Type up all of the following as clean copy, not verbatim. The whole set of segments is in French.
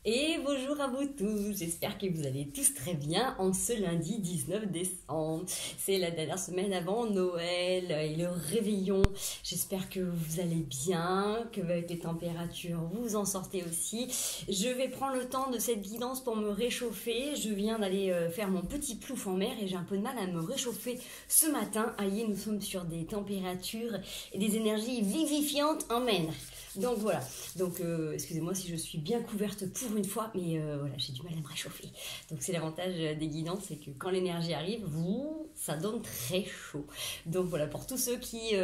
Et bonjour à vous tous, j'espère que vous allez tous très bien en ce lundi 19 décembre. C'est la dernière semaine avant Noël et le réveillon. J'espère que vous allez bien, que avec les températures vous en sortez aussi. Je vais prendre le temps de cette guidance pour me réchauffer. Je viens d'aller faire mon petit plouf en mer et j'ai un peu de mal à me réchauffer ce matin. Aïe, nous sommes sur des températures et des énergies vivifiantes en mer. Donc voilà, excusez-moi si je suis bien couverte pour une fois, mais voilà, j'ai du mal à me réchauffer. Donc c'est l'avantage des guidances, c'est que quand l'énergie arrive, ça donne très chaud. Donc voilà, pour tous ceux qui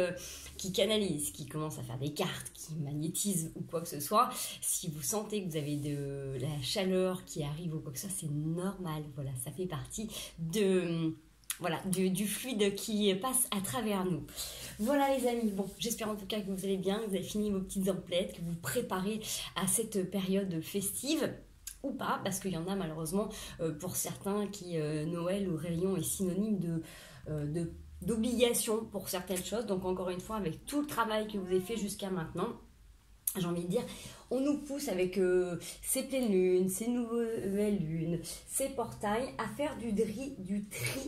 canalisent, qui commencent à faire des cartes, qui magnétisent ou quoi que ce soit, si vous sentez que vous avez de la chaleur qui arrive ou quoi que ce soit, c'est normal. Voilà, ça fait partie du fluide qui passe à travers nous. Voilà les amis, bon, j'espère en tout cas que vous allez bien, que vous avez fini vos petites emplettes, que vous vous préparez à cette période festive. Ou pas, parce qu'il y en a malheureusement pour certains qui Noël ou Réveillon est synonyme d'obligation pour certaines choses. Donc encore une fois, avec tout le travail que vous avez fait jusqu'à maintenant, j'ai envie de dire, on nous pousse avec ces pleines lunes, ces nouvelles lunes, ces portails à faire du tri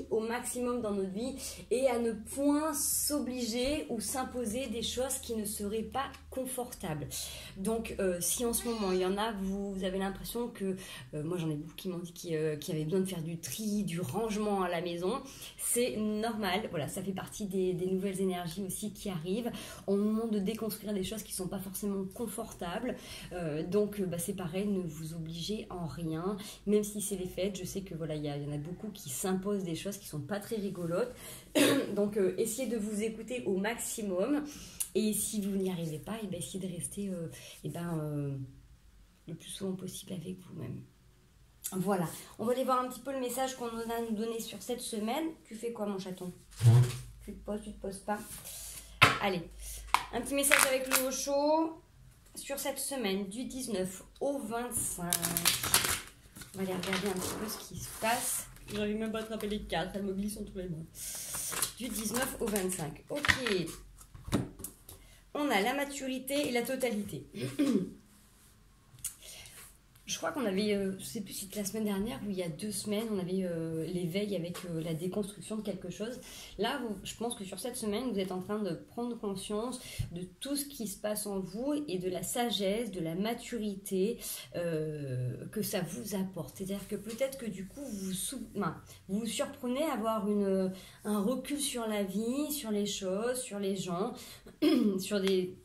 au maximum dans notre vie et à ne point s'obliger ou s'imposer des choses qui ne seraient pas confortables. Donc si en ce moment il y en a, vous avez l'impression que, moi j'en ai beaucoup qui m'ont dit qu'ils avaient besoin de faire du tri, du rangement à la maison, c'est normal, voilà, ça fait partie des nouvelles énergies aussi qui arrivent. On nous demande de déconstruire des choses qui ne sont pas forcément confortables. Donc c'est pareil, ne vous obligez en rien, même si c'est les fêtes. Je sais que voilà, il y en a beaucoup qui s'imposent des choses qui sont pas très rigolotes. Donc essayez de vous écouter au maximum, et si vous n'y arrivez pas, essayez de rester le plus souvent possible avec vous-même. Voilà, on va aller voir un petit peu le message qu'on a à nous donner sur cette semaine. Tu fais quoi mon chaton? Tu te poses pas? Allez, un petit message avec le Osho sur cette semaine du 19 au 25. On va aller regarder un petit peu ce qui se passe. J'arrive même pas à attraper les cartes, elles me glissent entre les mains. Du 19 au 25. Ok. On a la maturité et la totalité. Je crois qu'on avait, je sais plus si c'était la semaine dernière ou il y a 2 semaines, on avait l'éveil avec la déconstruction de quelque chose. Là, je pense que sur cette semaine, vous êtes en train de prendre conscience de tout ce qui se passe en vous et de la sagesse, de la maturité que ça vous apporte. C'est-à-dire que peut-être que du coup, vous vous surprenez à avoir un recul sur la vie, sur les choses, sur les gens, sur des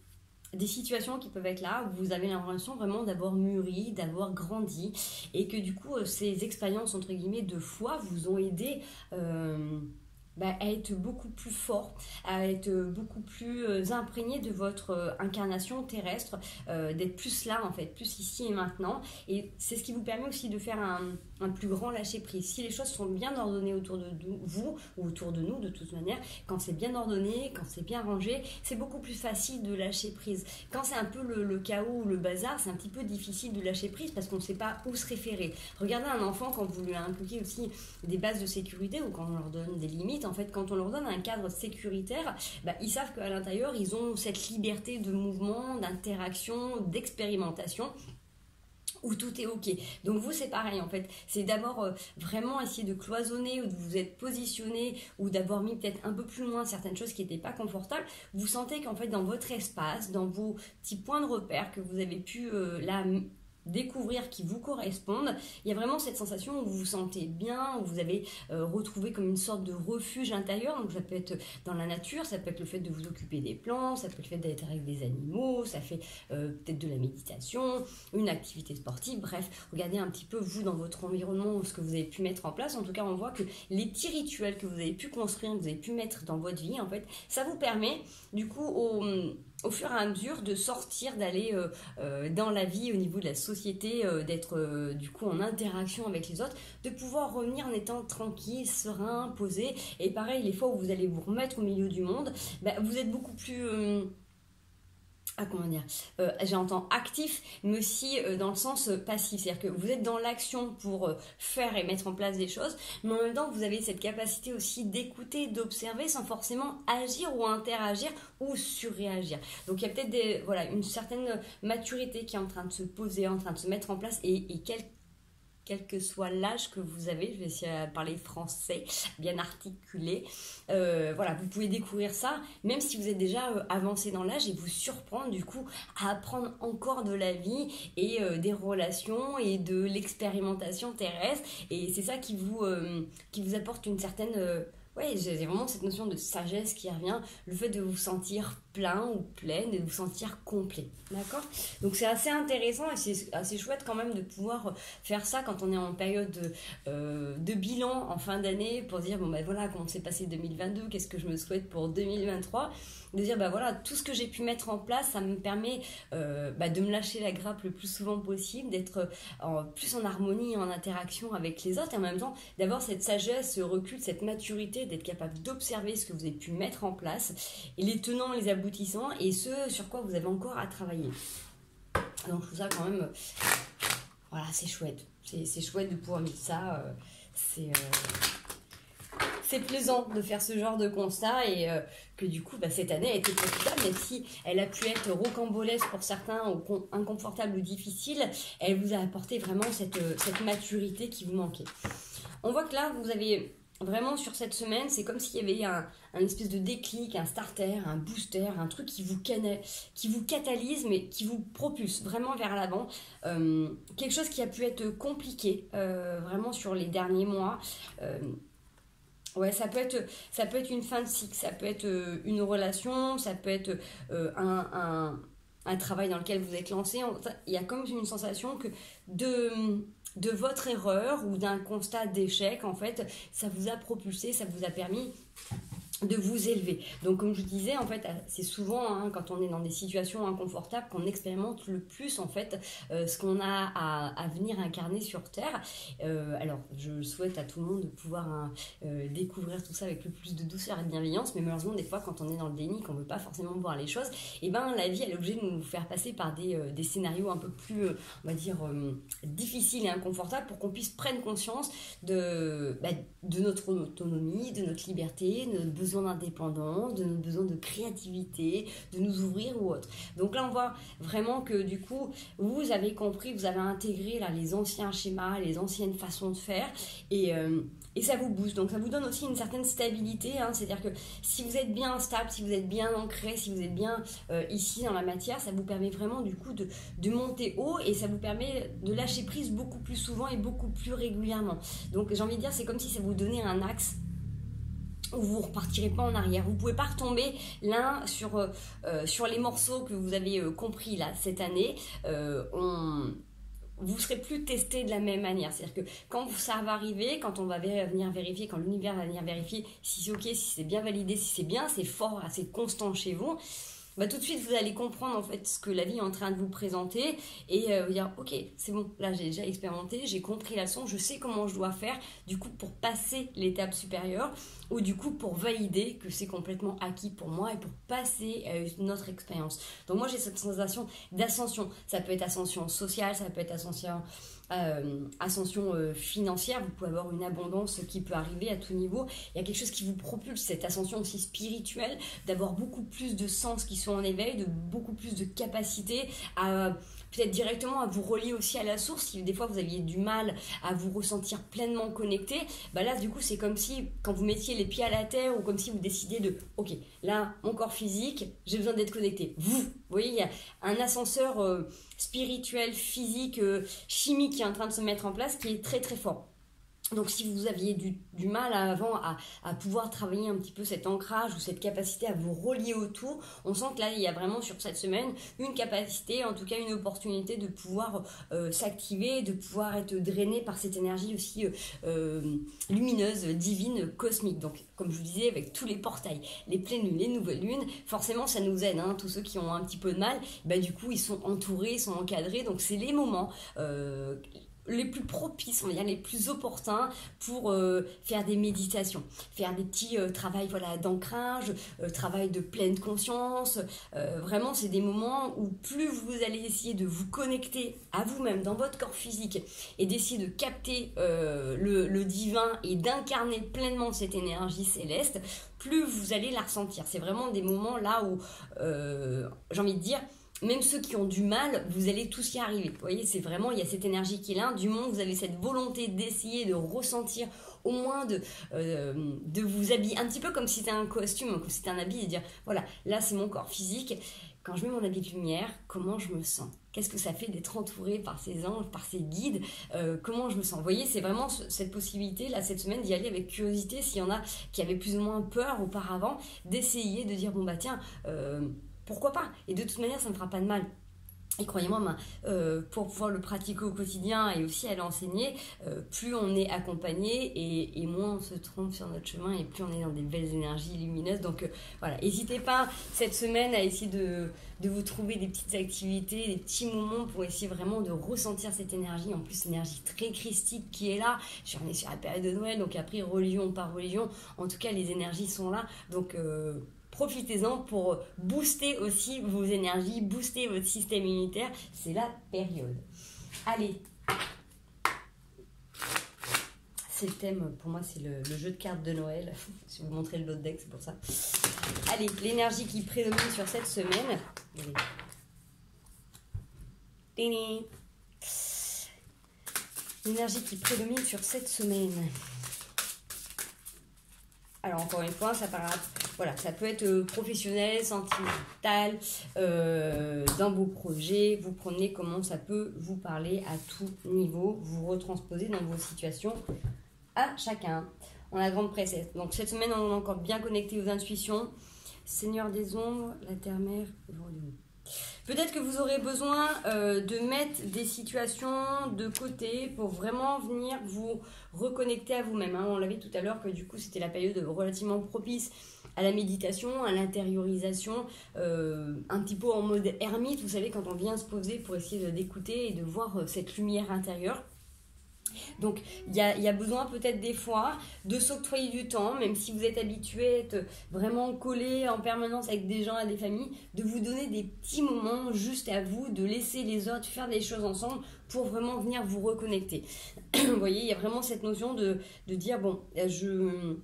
situations qui peuvent être là où vous avez l'impression vraiment d'avoir mûri, d'avoir grandi, et que du coup ces expériences entre guillemets de foi vous ont aidé à être beaucoup plus fort, à être beaucoup plus imprégné de votre incarnation terrestre, d'être plus là en fait, plus ici et maintenant, et c'est ce qui vous permet aussi de faire un plus grand lâcher prise. Si les choses sont bien ordonnées autour de vous ou autour de nous, de toute manière, quand c'est bien ordonné, quand c'est bien rangé, c'est beaucoup plus facile de lâcher prise. Quand c'est un peu le chaos ou le bazar, c'est un petit peu difficile de lâcher prise parce qu'on ne sait pas où se référer. Regardez un enfant, quand vous lui inculquez aussi des bases de sécurité ou quand on leur donne des limites, en fait, quand on leur donne un cadre sécuritaire, ils savent qu'à l'intérieur, ils ont cette liberté de mouvement, d'interaction, d'expérimentation, où tout est ok. Donc vous, c'est pareil en fait, c'est d'abord vraiment essayer de cloisonner ou de vous être positionné ou d'avoir mis peut-être un peu plus loin certaines choses qui n'étaient pas confortables. Vous sentez qu'en fait dans votre espace, dans vos petits points de repère que vous avez pu découvrir, qui vous correspondent, il y a vraiment cette sensation où vous vous sentez bien, où vous avez retrouvé comme une sorte de refuge intérieur. Donc ça peut être dans la nature, ça peut être le fait de vous occuper des plantes, ça peut être le fait d'être avec des animaux, ça fait peut-être de la méditation, une activité sportive, bref, regardez un petit peu vous dans votre environnement ce que vous avez pu mettre en place. En tout cas, on voit que les petits rituels que vous avez pu construire, que vous avez pu mettre dans votre vie, en fait, ça vous permet du coup au fur et à mesure de sortir, d'aller dans la vie au niveau de la société, d'être du coup en interaction avec les autres, de pouvoir revenir en étant tranquille, serein, posé. Et pareil, les fois où vous allez vous remettre au milieu du monde, vous êtes beaucoup plus comment dire, j'entends actif, mais aussi dans le sens passif, c'est-à-dire que vous êtes dans l'action pour faire et mettre en place des choses, mais en même temps vous avez cette capacité aussi d'écouter, d'observer sans forcément agir ou interagir ou surréagir. Donc il y a peut-être voilà, une certaine maturité qui est en train de se poser, en train de se mettre en place, et quel que soit l'âge que vous avez, je vais essayer de parler français, bien articulé. Voilà, vous pouvez découvrir ça, même si vous êtes déjà avancé dans l'âge, et vous surprendre du coup à apprendre encore de la vie et des relations et de l'expérimentation terrestre. Et c'est ça qui vous apporte une certaine... ouais, j'ai vraiment cette notion de sagesse qui revient, le fait de vous sentir plein ou pleine et de vous sentir complet, d'accord? Donc c'est assez intéressant et c'est assez chouette quand même de pouvoir faire ça quand on est en période de bilan en fin d'année pour dire bon ben voilà comment s'est passé 2022, qu'est-ce que je me souhaite pour 2023, de dire bah voilà tout ce que j'ai pu mettre en place, ça me permet de me lâcher la grappe le plus souvent possible, d'être plus en harmonie, en interaction avec les autres, et en même temps d'avoir cette sagesse, ce recul, cette maturité, d'être capable d'observer ce que vous avez pu mettre en place et les tenants, les aboutissants et ce sur quoi vous avez encore à travailler. Donc je trouve ça quand même voilà, c'est chouette, c'est chouette de pouvoir mettre ça, c'est plaisant de faire ce genre de constat et que du coup cette année a été profitable, même si elle a pu être rocambolesque pour certains ou inconfortable ou difficile, elle vous a apporté vraiment cette maturité qui vous manquait. On voit que là vous avez vraiment sur cette semaine, c'est comme s'il y avait un espèce de déclic, un starter, un booster, un truc qui vous catalyse mais qui vous propulse vraiment vers l'avant. Quelque chose qui a pu être compliqué vraiment sur les derniers mois. Ouais, ça peut être une fin de cycle, ça peut être une relation, ça peut être un travail dans lequel vous êtes lancé. Il y a comme une sensation que de votre erreur ou d'un constat d'échec, en fait, ça vous a propulsé, ça vous a permis de vous élever. Donc comme je vous disais, en fait, c'est souvent quand on est dans des situations inconfortables qu'on expérimente le plus en fait ce qu'on a à venir incarner sur Terre. Alors je souhaite à tout le monde de pouvoir découvrir tout ça avec le plus de douceur et de bienveillance, mais malheureusement des fois quand on est dans le déni, qu'on ne veut pas forcément voir les choses, et la vie elle est obligée de nous faire passer par des scénarios un peu plus on va dire difficiles et inconfortables pour qu'on puisse prendre conscience de notre autonomie, de notre liberté, de notre besoin d'indépendance, de notre besoin de créativité, de nous ouvrir ou autre. Donc là, on voit vraiment que du coup, vous avez compris, vous avez intégré là, les anciens schémas, les anciennes façons de faire et ça vous booste. Donc ça vous donne aussi une certaine stabilité, c'est-à-dire que si vous êtes bien stable, si vous êtes bien ancré, si vous êtes bien ici dans la matière, ça vous permet vraiment du coup de monter haut et ça vous permet de lâcher prise beaucoup plus souvent et beaucoup plus régulièrement. Donc j'ai envie de dire, c'est comme si ça vous donnait un axe où vous ne repartirez pas en arrière. Vous ne pouvez pas retomber l'un sur les morceaux que vous avez compris là cette année. Vous ne serez plus testé de la même manière. C'est-à-dire que quand ça va arriver, quand on va venir vérifier, quand l'univers va venir vérifier si c'est ok, si c'est bien validé, si c'est bien, c'est fort, assez constant chez vous, tout de suite vous allez comprendre en fait ce que la vie est en train de vous présenter et vous dire ok c'est bon, là j'ai déjà expérimenté, j'ai compris la leçon, je sais comment je dois faire du coup pour passer l'étape supérieure ou du coup pour valider que c'est complètement acquis pour moi et pour passer à une autre expérience. Donc moi j'ai cette sensation d'ascension, ça peut être ascension sociale, ça peut être ascension financière, vous pouvez avoir une abondance qui peut arriver à tout niveau, il y a quelque chose qui vous propulse, cette ascension aussi spirituelle, d'avoir beaucoup plus de sens qui sont en éveil, de beaucoup plus de capacité à peut-être directement à vous relier aussi à la source. Si des fois vous aviez du mal à vous ressentir pleinement connecté, là du coup c'est comme si quand vous mettiez les pieds à la terre ou comme si vous décidiez de ok là mon corps physique j'ai besoin d'être connecté, vous voyez il y a un ascenseur spirituel, physique, chimique qui est en train de se mettre en place qui est très très fort. Donc si vous aviez du mal avant à pouvoir travailler un petit peu cet ancrage ou cette capacité à vous relier autour, on sent que là il y a vraiment sur cette semaine une capacité, en tout cas une opportunité de pouvoir s'activer, de pouvoir être drainé par cette énergie aussi lumineuse, divine, cosmique. Donc comme je vous disais avec tous les portails, les pleines lunes, les nouvelles lunes, forcément ça nous aide, tous ceux qui ont un petit peu de mal, du coup ils sont entourés, ils sont encadrés, donc c'est les moments les plus propices, on va dire les plus opportuns pour faire des méditations, faire des petits travails voilà, d'ancrage, travail de pleine conscience. Vraiment, c'est des moments où plus vous allez essayer de vous connecter à vous-même dans votre corps physique et d'essayer de capter le divin et d'incarner pleinement cette énergie céleste, plus vous allez la ressentir. C'est vraiment des moments là où, j'ai envie de dire, même ceux qui ont du mal, vous allez tous y arriver. Vous voyez, c'est vraiment, il y a cette énergie qui est là. Du moment que vous avez cette volonté d'essayer de ressentir, au moins de vous habiller, un petit peu comme si c'était un costume, comme si c'était un habit, et dire, voilà, là c'est mon corps physique. Quand je mets mon habit de lumière, comment je me sens? Qu'est-ce que ça fait d'être entouré par ces anges, par ces guides? Comment je me sens? Vous voyez, c'est vraiment cette possibilité, là, cette semaine, d'y aller avec curiosité. S'il y en a qui avaient plus ou moins peur auparavant, d'essayer de dire, bon bah tiens, pourquoi pas? Et de toute manière, ça ne me fera pas de mal. Et croyez-moi, pour pouvoir le pratiquer au quotidien et aussi à l'enseigner, plus on est accompagné et moins on se trompe sur notre chemin et plus on est dans des belles énergies lumineuses. Donc voilà, n'hésitez pas cette semaine à essayer de vous trouver des petites activités, des petits moments pour essayer vraiment de ressentir cette énergie. En plus, énergie très christique qui est là. On est sur la période de Noël, donc après, religion par religion, en tout cas, les énergies sont là. Donc profitez-en pour booster aussi vos énergies, booster votre système immunitaire. C'est la période. Allez. C'est le thème, pour moi, c'est le jeu de cartes de Noël. Je vais vous montrer le lot de deck, c'est pour ça. Allez, l'énergie qui prédomine sur cette semaine. L'énergie qui prédomine sur cette semaine. Alors encore une fois, ça peut être professionnel, sentimental, dans vos projets. Vous prenez comment ça peut vous parler à tout niveau, vous retransposez dans vos situations à chacun. On a la grande princesse. Donc cette semaine, on est encore bien connecté aux intuitions. Seigneur des ombres, la terre-mère, aujourd'hui. Peut-être que vous aurez besoin de mettre des situations de côté pour vraiment venir vous reconnecter à vous-même. On l'avait tout à l'heure que du coup c'était la période relativement propice à la méditation, à l'intériorisation, un petit peu en mode ermite, vous savez, quand on vient se poser pour essayer d'écouter et de voir cette lumière intérieure. Donc il y a besoin peut-être des fois de s'octroyer du temps, même si vous êtes habitué à être vraiment collé en permanence avec des gens et des familles, de vous donner des petits moments juste à vous, de laisser les autres faire des choses ensemble pour vraiment venir vous reconnecter. Vous voyez, il y a vraiment cette notion de dire, bon,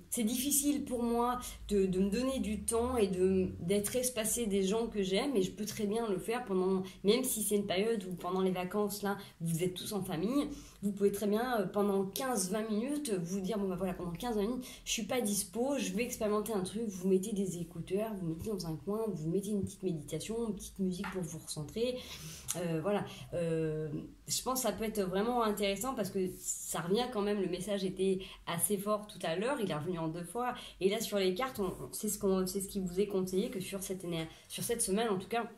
c'est difficile pour moi de me donner du temps et d'être espacé des gens que j'aime, mais je peux très bien le faire même si c'est une période où pendant les vacances, là, vous êtes tous en famille, vous pouvez très bien, pendant 15-20 minutes, vous dire, bon, bah voilà, pendant 15-20 minutes, je suis pas dispo, je vais expérimenter un truc, vous mettez des écouteurs, vous mettez dans un coin, vous mettez une petite méditation, une petite musique pour vous recentrer, voilà. Je pense que ça peut être vraiment intéressant parce que ça revient quand même, le message était assez fort tout à l'heure, il est revenu en 2 fois, et là sur les cartes, c'est ce qui vous est conseillé, que sur cette semaine en tout cas,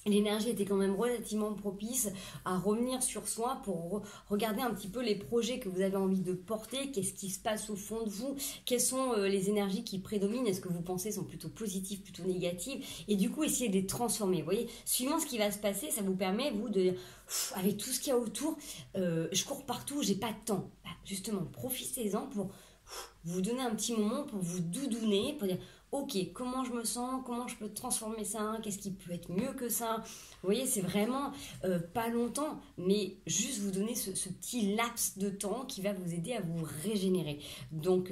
l'énergie était quand même relativement propice à revenir sur soi pour regarder un petit peu les projets que vous avez envie de porter, qu'est-ce qui se passe au fond de vous, quelles sont les énergies qui prédominent, est-ce que vous pensez sont plutôt positives, plutôt négatives, et du coup essayer de les transformer. Vous voyez, suivant ce qui va se passer, ça vous permet, vous, de dire, avec tout ce qu'il y a autour, je cours partout, j'ai pas de temps. Bah, justement, profitez-en pour vous donner un petit moment, pour vous doudouner, pour dire, ok, comment je me sens, comment je peux transformer ça, qu'est-ce qui peut être mieux que ça. Vous voyez, c'est vraiment pas longtemps, mais juste vous donner ce petit laps de temps qui va vous aider à vous régénérer. Donc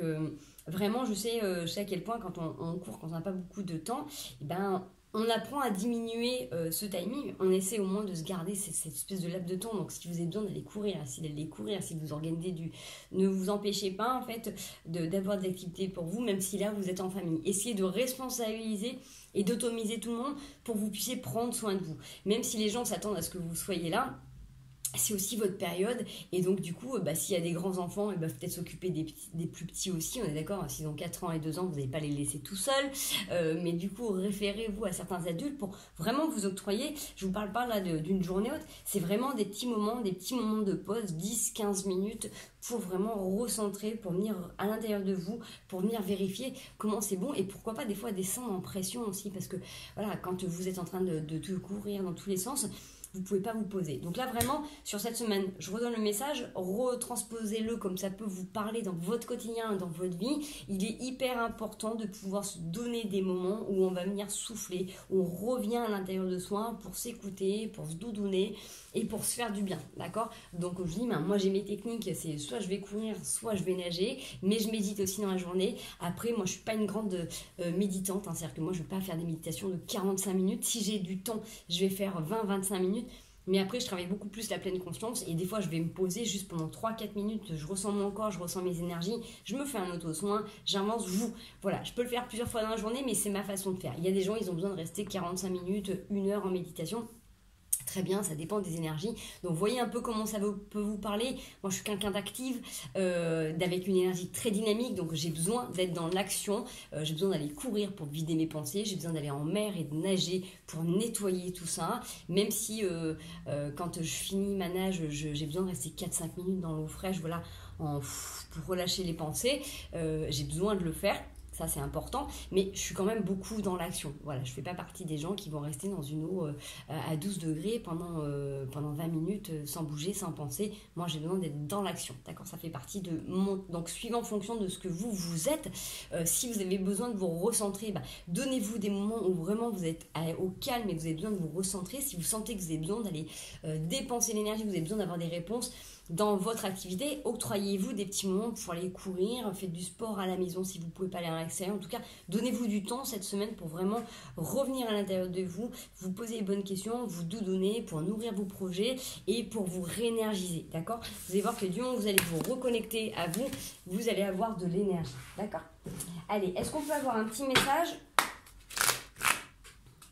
vraiment, je sais à quel point quand on court, quand on n'a pas beaucoup de temps, eh ben, on apprend à diminuer ce timing, on essaie au moins de se garder cette espèce de laps de temps. Donc si vous avez besoin d'aller courir, si vous organisez ne vous empêchez pas en fait d'avoir des activités pour vous, même si là vous êtes en famille. Essayez de responsabiliser et d'autonomiser tout le monde pour que vous puissiez prendre soin de vous. Même si les gens s'attendent à ce que vous soyez là, c'est aussi votre période, et donc du coup s'il y a des grands enfants, ils peuvent peut-être s'occuper des plus petits aussi, on est d'accord, s'ils ont 4 ans et 2 ans, vous n'allez pas les laisser tout seuls, mais du coup référez-vous à certains adultes pour vraiment vous octroyer. Je vous parle pas là d'une journée haute, c'est vraiment des petits moments de pause, 10-15 minutes, pour vraiment recentrer, pour venir à l'intérieur de vous, pour venir vérifier comment c'est bon, et pourquoi pas des fois descendre en pression aussi, parce que voilà, quand vous êtes en train de courir dans tous les sens, vous pouvez pas vous poser. Donc là, vraiment, sur cette semaine, je redonne le message, retransposez-le comme ça peut vous parler dans votre quotidien, dans votre vie. Il est hyper important de pouvoir se donner des moments où on va venir souffler, où on revient à l'intérieur de soi pour s'écouter, pour se doudouner et pour se faire du bien, d'accord? Donc je dis, moi j'ai mes techniques, c'est soit je vais courir, soit je vais nager, mais je médite aussi dans la journée. Après, moi je suis pas une grande méditante, hein, c'est-à-dire que moi je vais pas faire des méditations de 45 minutes. Si j'ai du temps, je vais faire 20-25 minutes. Mais après, je travaille beaucoup plus la pleine conscience et des fois, je vais me poser juste pendant 3-4 minutes. Je ressens mon corps, je ressens mes énergies. Je me fais un auto-soin, j'avance. Voilà, je peux le faire plusieurs fois dans la journée, mais c'est ma façon de faire. Il y a des gens, ils ont besoin de rester 45 minutes, 1 heure en méditation. Très bien, ça dépend des énergies. Donc, voyez un peu comment ça peut vous parler. Moi, je suis quelqu'un d'active, avec une énergie très dynamique. Donc, j'ai besoin d'être dans l'action. J'ai besoin d'aller courir pour vider mes pensées. J'ai besoin d'aller en mer et de nager pour nettoyer tout ça. Même si, quand je finis ma nage, j'ai besoin de rester 4-5 minutes dans l'eau fraîche, voilà, pour relâcher les pensées. J'ai besoin de le faire. Ça, c'est important, mais je suis quand même beaucoup dans l'action. Voilà, je ne fais pas partie des gens qui vont rester dans une eau à 12 degrés pendant 20 minutes sans bouger, sans penser. Moi, j'ai besoin d'être dans l'action, d'accord? Ça fait partie de mon... Donc, suivant en fonction de ce que vous êtes, si vous avez besoin de vous recentrer, donnez-vous des moments où vraiment vous êtes au calme et que vous avez besoin de vous recentrer. Si vous sentez que vous avez besoin d'aller dépenser l'énergie, vous avez besoin d'avoir des réponses dans votre activité, octroyez-vous des petits moments pour aller courir, faites du sport à la maison si vous ne pouvez pas aller à l'extérieur. En tout cas, donnez-vous du temps cette semaine pour vraiment revenir à l'intérieur de vous, vous poser les bonnes questions, vous doudonner pour nourrir vos projets et pour vous réénergiser, d'accord? Vous allez voir que du moment où vous allez vous reconnecter à vous, vous allez avoir de l'énergie, d'accord? Allez, est-ce qu'on peut avoir un petit message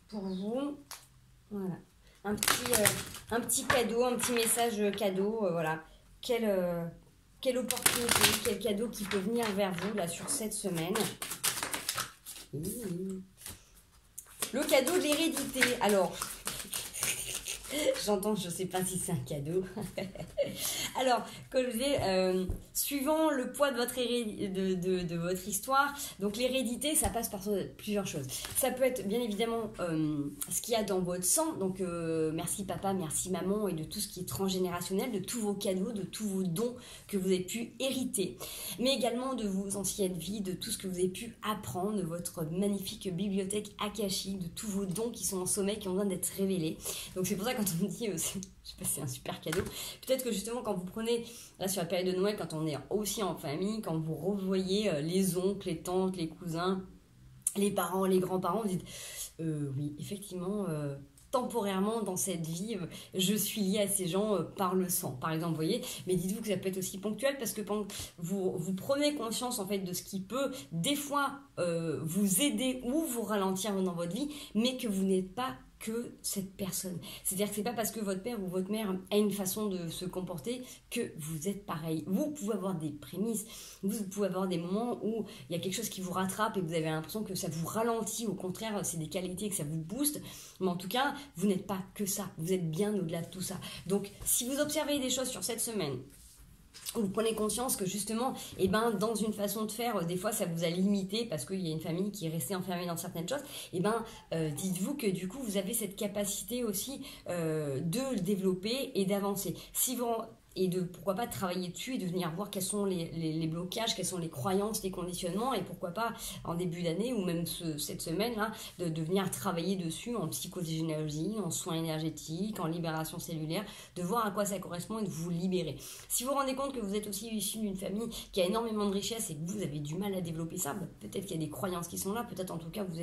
pour vous? Voilà. Un petit cadeau, un petit message cadeau, voilà. Quelle opportunité, quel cadeau qui peut venir vers vous là sur cette semaine. Le cadeau de l'hérédité. Alors, j'entends, je ne sais pas si c'est un cadeau. Alors, comme je disais, suivant le poids de votre histoire, donc l'hérédité, ça passe par plusieurs choses. Ça peut être bien évidemment ce qu'il y a dans votre sang, donc merci papa, merci maman, et de tout ce qui est transgénérationnel, de tous vos cadeaux, de tous vos dons que vous avez pu hériter, mais également de vos anciennes vies, de tout ce que vous avez pu apprendre, de votre magnifique bibliothèque akashique, de tous vos dons qui sont en sommeil, qui ont besoin d'être révélés. Donc c'est pour ça que quand on me dit, je sais pas, c'est un super cadeau, peut-être que justement quand vous prenez, là sur la période de Noël, quand on est aussi en famille, quand vous revoyez les oncles, les tantes, les cousins, les parents, les grands-parents, vous dites, oui, effectivement, temporairement dans cette vie, je suis liée à ces gens par le sang, par exemple, vous voyez, mais dites-vous que ça peut être aussi ponctuel parce que vous prenez conscience en fait de ce qui peut des fois vous aider ou vous ralentir dans votre vie, mais que vous n'êtes pas que cette personne. C'est-à-dire que c'est pas parce que votre père ou votre mère a une façon de se comporter que vous êtes pareil. Vous pouvez avoir des prémices, vous pouvez avoir des moments où il y a quelque chose qui vous rattrape et vous avez l'impression que ça vous ralentit, au contraire, c'est des qualités que ça vous booste, mais en tout cas, vous n'êtes pas que ça, vous êtes bien au-delà de tout ça. Donc, si vous observez des choses sur cette semaine, vous prenez conscience que justement, dans une façon de faire, des fois ça vous a limité parce qu'il y a une famille qui est restée enfermée dans certaines choses, dites-vous que du coup vous avez cette capacité aussi de le développer et d'avancer. Et de pourquoi pas travailler dessus et de venir voir quels sont les blocages, quelles sont les croyances, les conditionnements, et pourquoi pas en début d'année ou même cette semaine là, de venir travailler dessus en psychogénéalogie, en soins énergétiques, en libération cellulaire, de voir à quoi ça correspond et de vous libérer. Si vous vous rendez compte que vous êtes aussi issu d'une famille qui a énormément de richesse et que vous avez du mal à développer ça, peut-être qu'il y a des croyances qui sont là, peut-être en tout cas vous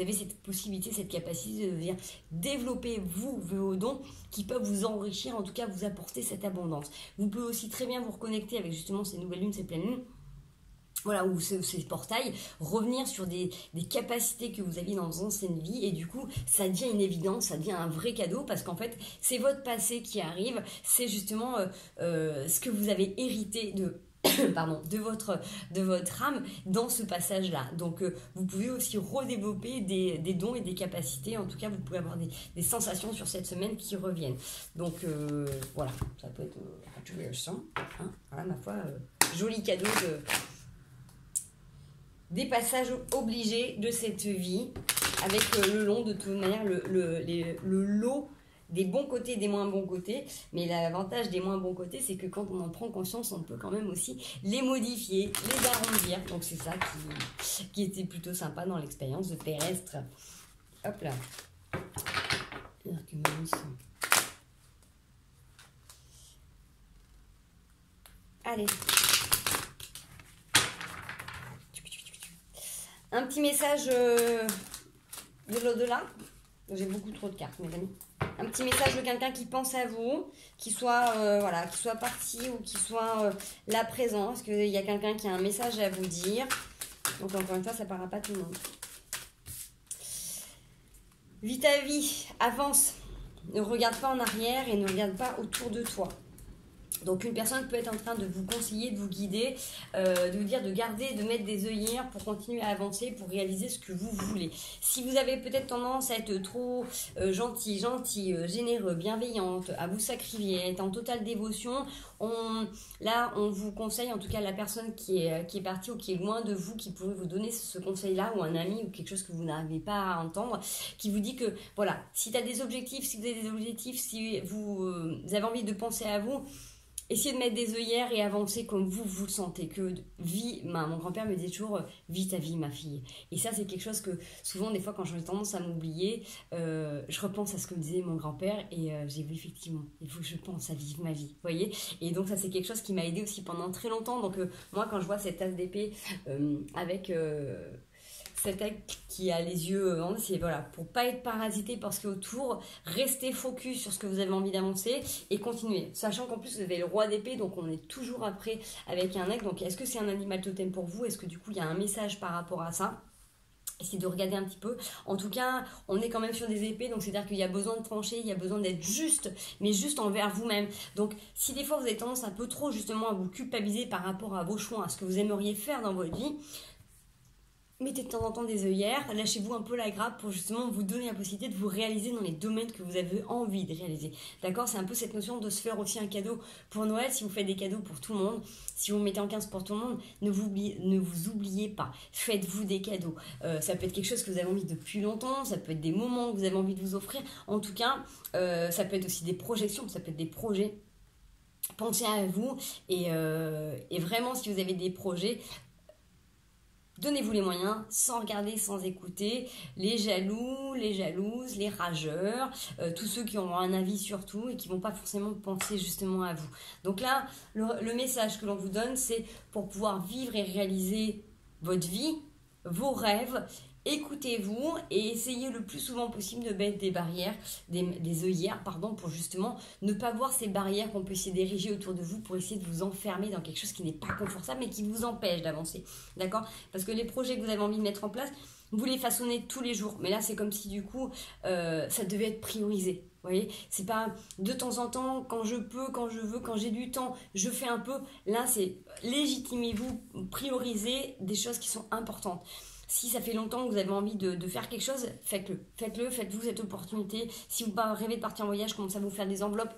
avez cette possibilité, cette capacité de venir développer vos dons qui peuvent vous enrichir, en tout cas vous apporter cette abondance. Vous pouvez aussi très bien vous reconnecter avec justement ces nouvelles lunes, ces pleines lunes, voilà, ou ces portails, revenir sur des capacités que vous aviez dans vos anciennes vies, et du coup, ça devient une évidence, ça devient un vrai cadeau, parce qu'en fait, c'est votre passé qui arrive, c'est justement ce que vous avez hérité de votre âme dans ce passage-là. Donc, vous pouvez aussi redévelopper des dons et des capacités. En tout cas, vous pouvez avoir des sensations sur cette semaine qui reviennent. Donc, voilà, ça peut être intéressant. Hein, voilà, ma foi, joli cadeau des passages obligés de cette vie, avec le long, de toute manière, le lot des bons côtés et des moins bons côtés, mais l'avantage des moins bons côtés, c'est que quand on en prend conscience, on peut quand même aussi les modifier, les arrondir. Donc c'est ça qui était plutôt sympa dans l'expérience de terrestre. Hop là. Allez. Un petit message de l'au-delà. J'ai beaucoup trop de cartes, mes amis. Un petit message de quelqu'un qui pense à vous, qui soit, qui soit parti ou qui soit là présent. Est-ce qu'il y a quelqu'un qui a un message à vous dire? Donc encore une fois, ça ne parlera pas tout le monde. Vis ta vie, avance. Ne regarde pas en arrière et ne regarde pas autour de toi. Donc une personne peut être en train de vous conseiller, de vous guider, de vous dire de garder, de mettre des œillères pour continuer à avancer, pour réaliser ce que vous voulez. Si vous avez peut-être tendance à être trop gentil, généreux, bienveillante, à vous sacrifier, à être en totale dévotion, on vous conseille, en tout cas la personne qui est partie ou qui est loin de vous, qui pourrait vous donner ce conseil-là, ou un ami ou quelque chose que vous n'arrivez pas à entendre, qui vous dit que voilà, si tu as des objectifs, si vous avez des objectifs, si vous avez envie de penser à vous, essayez de mettre des œillères et avancer comme vous le sentez. Mon grand-père me disait toujours vis ta vie, ma fille. Et ça, c'est quelque chose que souvent, des fois, quand j'ai tendance à m'oublier, je repense à ce que me disait mon grand-père et j'ai vu effectivement, il faut que je pense à vivre ma vie. Vous voyez? Et donc, ça, c'est quelque chose qui m'a aidé aussi pendant très longtemps. Donc, moi, quand je vois cette tasse d'épée avec cet aigle qui a les yeux, c'est voilà, pour pas être parasité parce qu'autour, restez focus sur ce que vous avez envie d'avancer et continuez. Sachant qu'en plus vous avez le roi d'épée, donc on est toujours après avec un aigle. Donc est-ce que c'est un animal totem pour vous? Est-ce que du coup il y a un message par rapport à ça? Essayez de regarder un petit peu. En tout cas, on est quand même sur des épées, donc c'est-à-dire qu'il y a besoin de trancher, il y a besoin d'être juste, mais juste envers vous-même. Donc, si des fois vous avez tendance un peu trop justement à vous culpabiliser par rapport à vos choix, à ce que vous aimeriez faire dans votre vie, mettez de temps en temps des œillères, lâchez-vous un peu la grappe pour justement vous donner la possibilité de vous réaliser dans les domaines que vous avez envie de réaliser. D'accord? C'est un peu cette notion de se faire aussi un cadeau pour Noël. Si vous faites des cadeaux pour tout le monde, si vous mettez en 15 pour tout le monde, ne vous oubliez pas. Faites-vous des cadeaux. Ça peut être quelque chose que vous avez envie depuis longtemps, ça peut être des moments que vous avez envie de vous offrir. En tout cas, ça peut être aussi des projections, ça peut être des projets. Pensez à vous et vraiment, si vous avez des projets, donnez-vous les moyens, sans regarder, sans écouter, les jaloux, les jalouses, les rageurs, tous ceux qui ont un avis sur tout et qui ne vont pas forcément penser justement à vous. Donc là, le message que l'on vous donne, c'est pour pouvoir vivre et réaliser votre vie, vos rêves. Écoutez-vous et essayez le plus souvent possible de mettre des barrières, des œillères, pour justement ne pas voir ces barrières qu'on peut essayer d'ériger autour de vous pour essayer de vous enfermer dans quelque chose qui n'est pas confortable mais qui vous empêche d'avancer. D'accord? Parce que les projets que vous avez envie de mettre en place, vous les façonnez tous les jours. Mais là, c'est comme si du coup, ça devait être priorisé. Vous voyez, c'est pas de temps en temps, quand je peux, quand je veux, quand j'ai du temps, je fais un peu. Là, c'est légitimez-vous, priorisez des choses qui sont importantes. Si ça fait longtemps que vous avez envie de faire quelque chose, faites-le. Faites-vous cette opportunité. Si vous rêvez de partir en voyage, commencez à vous faire des enveloppes.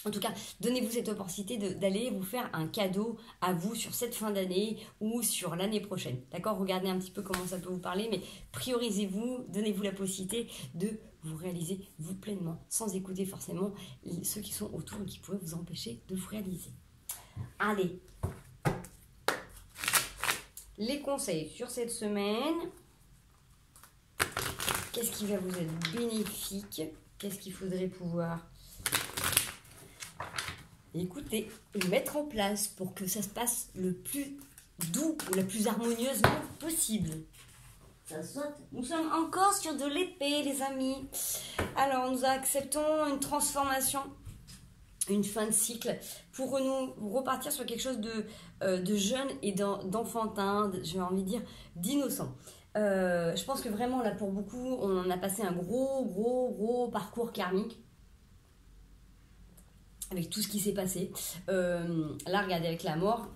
En tout cas, donnez-vous cette opportunité d'aller vous faire un cadeau à vous sur cette fin d'année ou sur l'année prochaine. D'accord? Regardez un petit peu comment ça peut vous parler, mais priorisez-vous, donnez-vous la possibilité de vous réaliser vous pleinement, sans écouter forcément ceux qui sont autour et qui pourraient vous empêcher de vous réaliser. Allez! Les conseils sur cette semaine. Qu'est-ce qui va vous être bénéfique? Qu'est-ce qu'il faudrait pouvoir écouter et mettre en place pour que ça se passe le plus doux ou le plus harmonieusement possible? Ça saute. Nous sommes encore sur de l'épée, les amis. Alors, nous acceptons une transformation, une fin de cycle, pour nous repartir sur quelque chose de jeune et d'enfantin, j'ai envie de dire d'innocent. Je pense que vraiment là pour beaucoup on a passé un gros parcours karmique avec tout ce qui s'est passé. Là regardez avec la mort,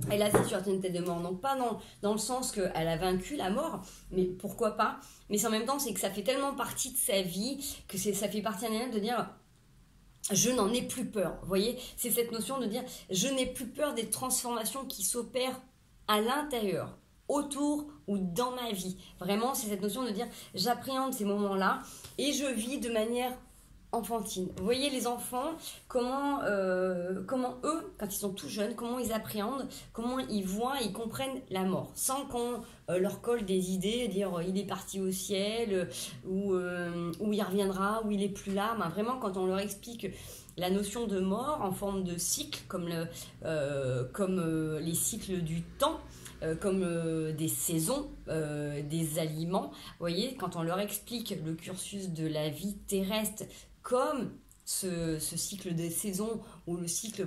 elle a sur une tête de mort, donc pas dans le sens qu'elle a vaincu la mort, mais pourquoi pas, mais en même temps c'est que ça fait tellement partie de sa vie que ça fait partie d'elle de dire je n'en ai plus peur. Vous voyez, c'est cette notion de dire je n'ai plus peur des transformations qui s'opèrent à l'intérieur, autour ou dans ma vie. Vraiment, c'est cette notion de dire j'appréhende ces moments-là et je vis de manière enfantine. Vous voyez les enfants, comment eux, quand ils sont tout jeunes, comment ils appréhendent, comment ils voient, ils comprennent la mort, sans qu'on leur colle des idées, dire il est parti au ciel, ou il reviendra, ou il est plus là. Ben, vraiment, quand on leur explique la notion de mort en forme de cycle, comme les cycles du temps, comme des saisons, des aliments. Vous voyez, quand on leur explique le cursus de la vie terrestre comme ce cycle des saisons ou le cycle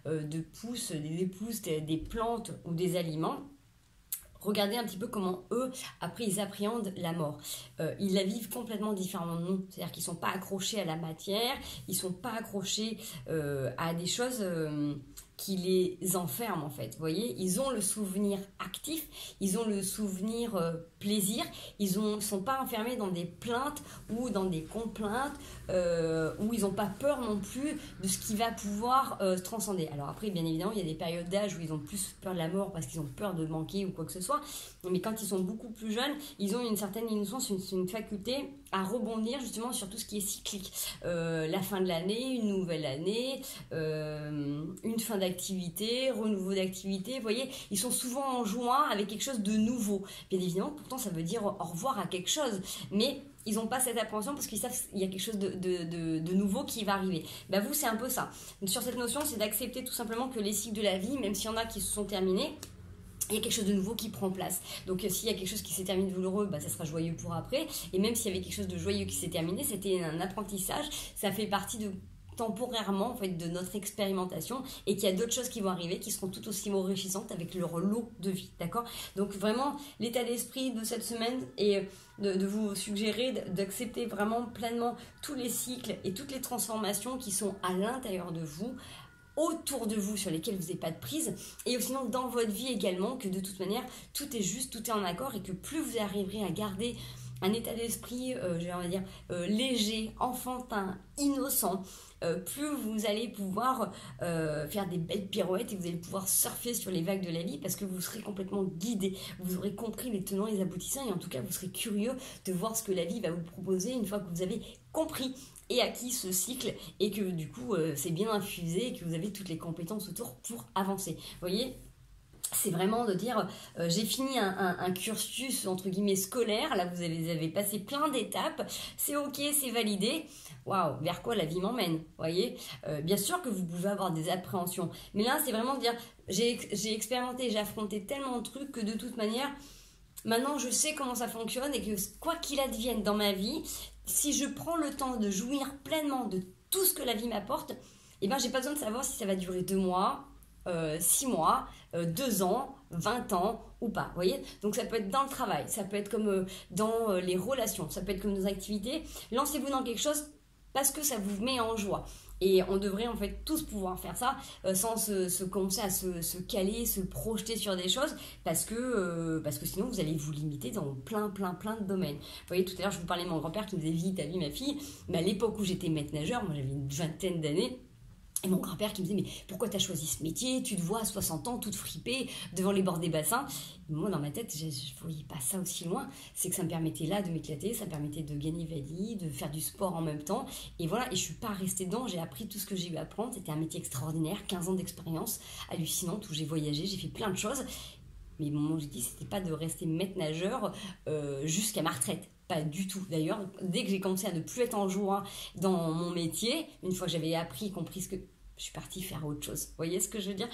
de pousses, des pousses, des plantes ou des aliments, regardez un petit peu comment eux, après, ils appréhendent la mort. Ils la vivent complètement différemment de nous. C'est-à-dire qu'ils ne sont pas accrochés à la matière, ils ne sont pas accrochés à des choses qui les enferment, en fait. Vous voyez, ils ont le souvenir actif, ils ont le souvenir plaisir, ils ne sont pas enfermés dans des plaintes ou dans des complaintes, où ils n'ont pas peur non plus de ce qui va pouvoir se transcender. Alors après, bien évidemment, il y a des périodes d'âge où ils ont plus peur de la mort parce qu'ils ont peur de manquer ou quoi que ce soit, mais quand ils sont beaucoup plus jeunes, ils ont une certaine innocence, une faculté à rebondir justement sur tout ce qui est cyclique. La fin de l'année, une nouvelle année, une fin d'activité, renouveau d'activité. Vous voyez, ils sont souvent en joie avec quelque chose de nouveau. Bien évidemment, pourtant, ça veut dire au revoir à quelque chose, mais ils n'ont pas cette appréhension parce qu'ils savent qu'il y a quelque chose de nouveau qui va arriver. Ben vous, c'est un peu ça. Donc, sur cette notion, c'est d'accepter tout simplement que les cycles de la vie, même s'il y en a qui se sont terminés, il y a quelque chose de nouveau qui prend place. Donc s'il y a quelque chose qui s'est terminé douloureux, bah, ça sera joyeux pour après. Et même s'il y avait quelque chose de joyeux qui s'est terminé, c'était un apprentissage. Ça fait partie temporairement en fait, de notre expérimentation et qu'il y a d'autres choses qui vont arriver qui seront tout aussi enrichissantes avec leur lot de vie. D'accord ? Donc vraiment, l'état d'esprit de cette semaine est de vous suggérer d'accepter vraiment pleinement tous les cycles et toutes les transformations qui sont à l'intérieur de vous, autour de vous, sur lesquels vous n'avez pas de prise, et sinon dans votre vie également, que de toute manière tout est juste, tout est en accord, et que plus vous arriverez à garder un état d'esprit, léger, enfantin, innocent, plus vous allez pouvoir faire des belles pirouettes et vous allez pouvoir surfer sur les vagues de la vie parce que vous serez complètement guidé, vous aurez compris les tenants et les aboutissants, et en tout cas vous serez curieux de voir ce que la vie va vous proposer une fois que vous avez compris et acquis ce cycle, et que du coup c'est bien infusé et que vous avez toutes les compétences autour pour avancer. Vous voyez, c'est vraiment de dire j'ai fini un cursus entre guillemets scolaire, là vous avez passé plein d'étapes, c'est ok, c'est validé, waouh, vers quoi la vie m'emmène, vous voyez. Bien sûr que vous pouvez avoir des appréhensions, mais là c'est vraiment de dire j'ai expérimenté, j'ai affronté tellement de trucs que de toute manière maintenant je sais comment ça fonctionne, et que quoi qu'il advienne dans ma vie, si je prends le temps de jouir pleinement de tout ce que la vie m'apporte, eh ben j'ai pas besoin de savoir si ça va durer 2 mois, 6 mois, 2 ans, 20 ans ou pas, vous voyez. Donc ça peut être dans le travail, ça peut être comme dans les relations, ça peut être comme nos activités. Lancez-vous dans quelque chose parce que ça vous met en joie. Et on devrait en fait tous pouvoir faire ça sans se commencer à se caler, se projeter sur des choses, parce que sinon vous allez vous limiter dans plein de domaines. Vous voyez, tout à l'heure je vous parlais de mon grand-père qui me disait « Vis ta vie ma fille », mais à l'époque où j'étais maître nageur, moi j'avais une 20aine d'années, et mon grand-père qui me disait « Mais pourquoi tu as choisi ce métier? Tu te vois à 60 ans, toute fripée, devant les bords des bassins. » Moi, dans ma tête, je ne voyais pas ça aussi loin. C'est que ça me permettait là de m'éclater, ça me permettait de gagner ma vie, de faire du sport en même temps. Et voilà, et je ne suis pas restée dedans, j'ai appris tout ce que j'ai eu à apprendre. C'était un métier extraordinaire, 15 ans d'expérience hallucinante où j'ai voyagé, j'ai fait plein de choses. Mais mon objectif, c'était pas de rester maître nageur jusqu'à ma retraite. Pas du tout. D'ailleurs, dès que j'ai commencé à ne plus être en joie dans mon métier, une fois que j'avais appris, compris ce que... je suis partie faire autre chose. Vous voyez ce que je veux dire?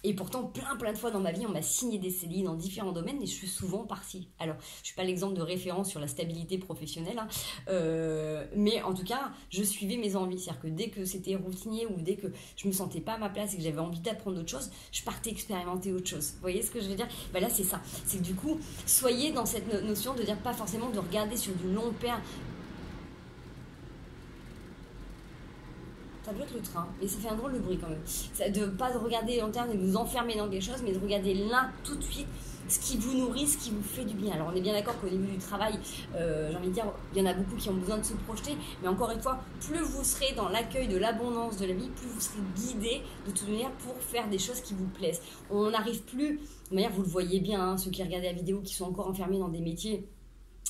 Et pourtant, plein de fois dans ma vie, on m'a signé des CDI dans différents domaines et je suis souvent partie. Alors, je ne suis pas l'exemple de référence sur la stabilité professionnelle, hein, mais en tout cas, je suivais mes envies. C'est-à-dire que dès que c'était routinier ou dès que je ne me sentais pas à ma place et que j'avais envie d'apprendre autre chose, je partais expérimenter autre chose. Vous voyez ce que je veux dire? Ben là, c'est ça. C'est que du coup, soyez dans cette notion de dire pas forcément de regarder sur du long terme. Ça doit être le train, mais ça fait un drôle de bruit quand même. De pas de regarder long terme et de vous enfermer dans quelque chose, mais de regarder là tout de suite ce qui vous nourrit, ce qui vous fait du bien. Alors on est bien d'accord qu'au niveau du travail, j'ai envie de dire, il y en a beaucoup qui ont besoin de se projeter, mais encore une fois, plus vous serez dans l'accueil de l'abondance de la vie, plus vous serez guidé de toute manière pour faire des choses qui vous plaisent. On n'arrive plus, de manière, vous le voyez bien, hein, ceux qui regardent la vidéo, qui sont encore enfermés dans des métiers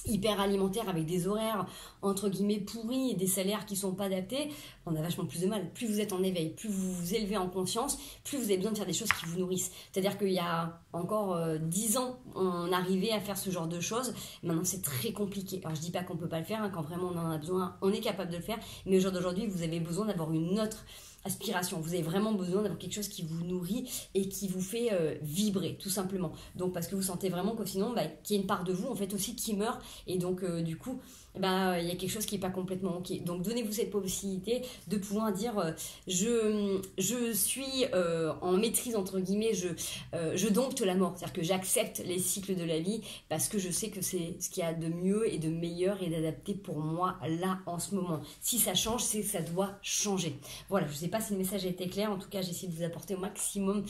hyper alimentaires avec des horaires entre guillemets pourris et des salaires qui sont pas adaptés, on a vachement plus de mal. Plus vous êtes en éveil, plus vous vous élevez en conscience, plus vous avez besoin de faire des choses qui vous nourrissent. C'est-à-dire qu'il y a encore 10 ans, on arrivait à faire ce genre de choses. Maintenant, c'est très compliqué. Alors, je dis pas qu'on peut pas le faire, hein, quand vraiment on en a besoin, on est capable de le faire. Mais au jour d'aujourd'hui, vous avez besoin d'avoir une autre aspiration. Vous avez vraiment besoin d'avoir quelque chose qui vous nourrit et qui vous fait vibrer, tout simplement. Donc, parce que vous sentez vraiment que sinon, qu'il y a une part de vous, en fait, aussi qui meurt. Et donc, du coup, il y a quelque chose qui n'est pas complètement OK. Donc, donnez-vous cette possibilité de pouvoir dire je suis en maîtrise, entre guillemets, je dompte la mort. C'est-à-dire que j'accepte les cycles de la vie parce que je sais que c'est ce qu'il y a de mieux et de meilleur et d'adapté pour moi là, en ce moment. Si ça change, c'est que ça doit changer. Voilà, je ne sais pas si le message a été clair. En tout cas, j'ai essayé de vous apporter au maximum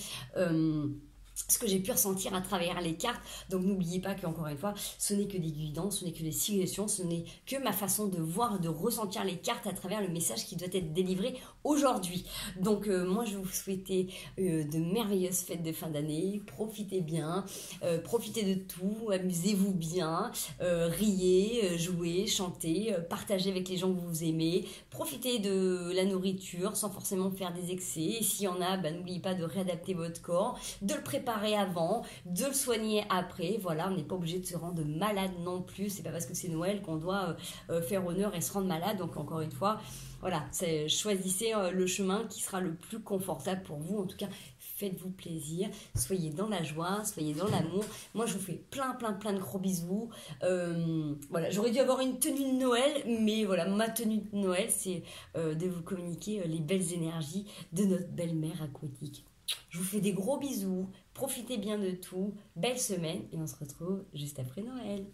ce que j'ai pu ressentir à travers les cartes. Donc n'oubliez pas qu'encore une fois, ce n'est que des guidances, ce n'est que des suggestions, ce n'est que ma façon de voir, de ressentir les cartes à travers le message qui doit être délivré aujourd'hui. Donc moi je vais vous souhaiter de merveilleuses fêtes de fin d'année, profitez bien, profitez de tout, amusez-vous bien, riez, jouez, chantez, partagez avec les gens que vous aimez, profitez de la nourriture sans forcément faire des excès, et s'il y en a, n'oubliez pas de réadapter votre corps, de le préparer avant, de le soigner après. Voilà, on n'est pas obligé de se rendre malade non plus. C'est pas parce que c'est Noël qu'on doit faire honneur et se rendre malade. Donc encore une fois, voilà, choisissez le chemin qui sera le plus confortable pour vous. En tout cas, faites-vous plaisir, soyez dans la joie, soyez dans l'amour. Moi, je vous fais plein de gros bisous. Voilà, j'aurais dû avoir une tenue de Noël, mais voilà, ma tenue de Noël, c'est de vous communiquer les belles énergies de notre belle-mère aquatique. Je vous fais des gros bisous, profitez bien de tout, belle semaine et on se retrouve juste après Noël.